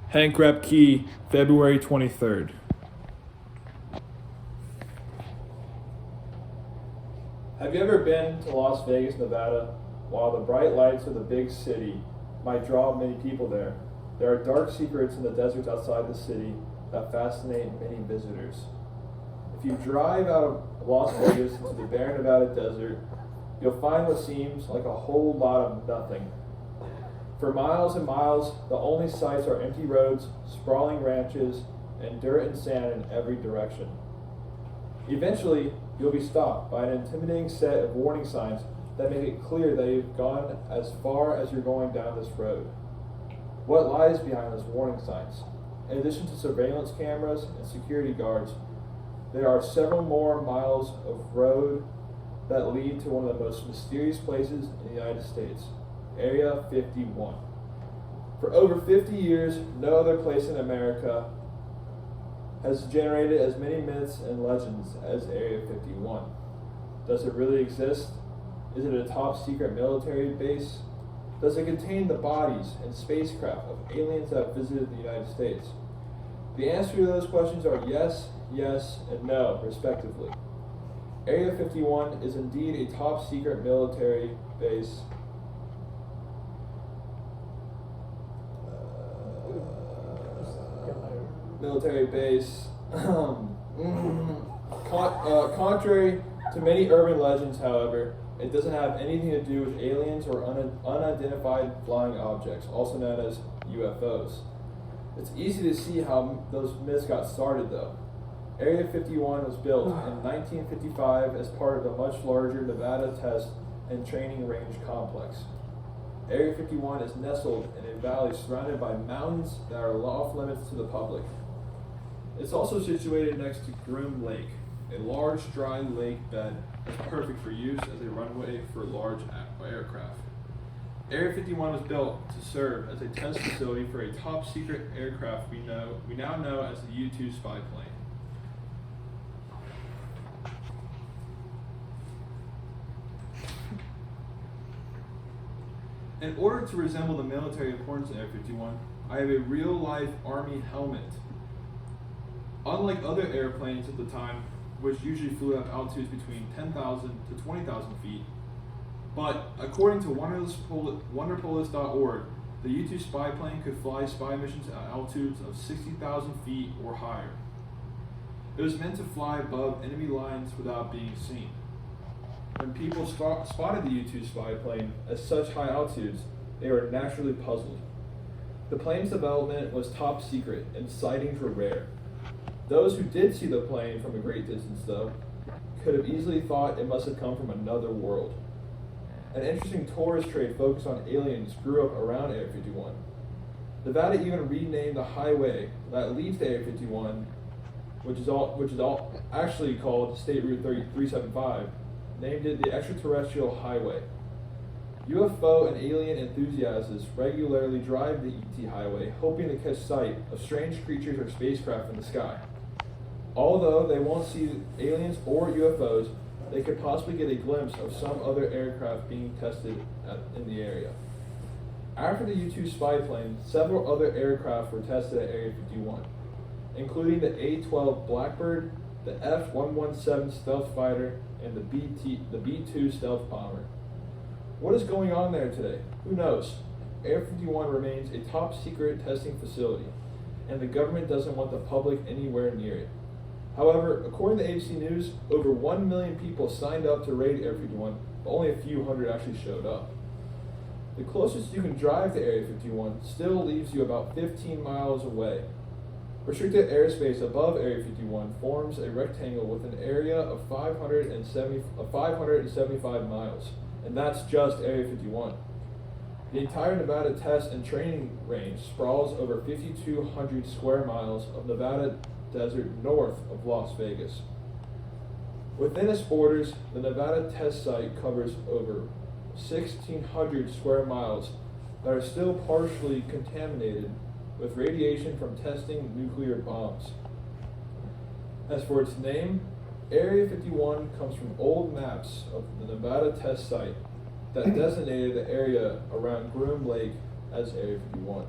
Hank Repke, February 23rd. Have you ever been to Las Vegas, Nevada? While the bright lights of the big city might draw many people there, there are dark secrets in the deserts outside the city that fascinate many visitors. If you drive out of Las Vegas into the barren Nevada desert, you'll find what seems like a whole lot of nothing. For miles and miles, the only sights are empty roads, sprawling ranches, and dirt and sand in every direction. Eventually, you'll be stopped by an intimidating set of warning signs that make it clear that you've gone as far as you're going down this road. What lies behind those warning signs? In addition to surveillance cameras and security guards, there are several more miles of road that lead to one of the most mysterious places in the United States, Area 51. For over 50 years, no other place in America has generated as many myths and legends as Area 51. Does it really exist? Is it a top secret military base? Does it contain the bodies and spacecraft of aliens that have visited the United States? The answer to those questions are yes, yes, and no, respectively. Area 51 is indeed a top secret military base. Contrary to many urban legends, however, it doesn't have anything to do with aliens or unidentified flying objects, also known as UFOs. It's easy to see how those myths got started, though. Area 51 was built in 1955 as part of a much larger Nevada test and training range complex. Area 51 is nestled in a valley surrounded by mountains that are off limits to the public. It's also situated next to Groom Lake, a large dry lake bed that's perfect for use as a runway for large aircraft. Area 51 was built to serve as a test facility for a top secret aircraft we now know as the U-2 spy plane. In order to resemble the military importance of Area 51, I have a real-life Army helmet. Unlike other airplanes at the time, which usually flew at altitudes between 10,000 to 20,000 feet, but according to wonderpolis.org, the U-2 spy plane could fly spy missions at altitudes of 60,000 feet or higher. It was meant to fly above enemy lines without being seen. When people spotted the U-2 spy plane at such high altitudes, they were naturally puzzled. The plane's development was top secret, and sightings were rare. Those who did see the plane from a great distance, though, could have easily thought it must have come from another world. An interesting tourist trade focused on aliens grew up around Area 51. Nevada even renamed the highway that leads to Area 51, which is actually called State Route 375, named it the Extraterrestrial Highway. UFO and alien enthusiasts regularly drive the ET highway, hoping to catch sight of strange creatures or spacecraft in the sky. Although they won't see aliens or UFOs, they could possibly get a glimpse of some other aircraft being tested in the area. After the U-2 spy plane, several other aircraft were tested at Area 51, including the A-12 Blackbird, the F-117 stealth fighter, and the B-2 stealth bomber. What is going on there today? Who knows? Area 51 remains a top secret testing facility, and the government doesn't want the public anywhere near it. However, according to ABC News, over 1 million people signed up to raid Area 51, but only a few hundred actually showed up. The closest you can drive to Area 51 still leaves you about 15 miles away. Restricted airspace above Area 51 forms a rectangle with an area of 575 miles, and that's just Area 51. The entire Nevada test and training range sprawls over 5,200 square miles of Nevada desert north of Las Vegas. Within its borders, the Nevada test site covers over 1,600 square miles that are still partially contaminated with radiation from testing nuclear bombs. As for its name, Area 51 comes from old maps of the Nevada test site that designated the area around Groom Lake as Area 51.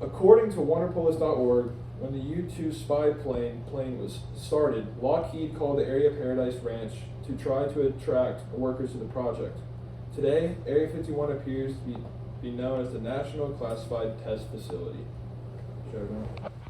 According to WonderPolus.org, when the U-2 spy plane was started, Lockheed called the Area Paradise Ranch to try to attract workers to the project. Today, Area 51 appears to be known as the National Classified Test Facility. Should I go?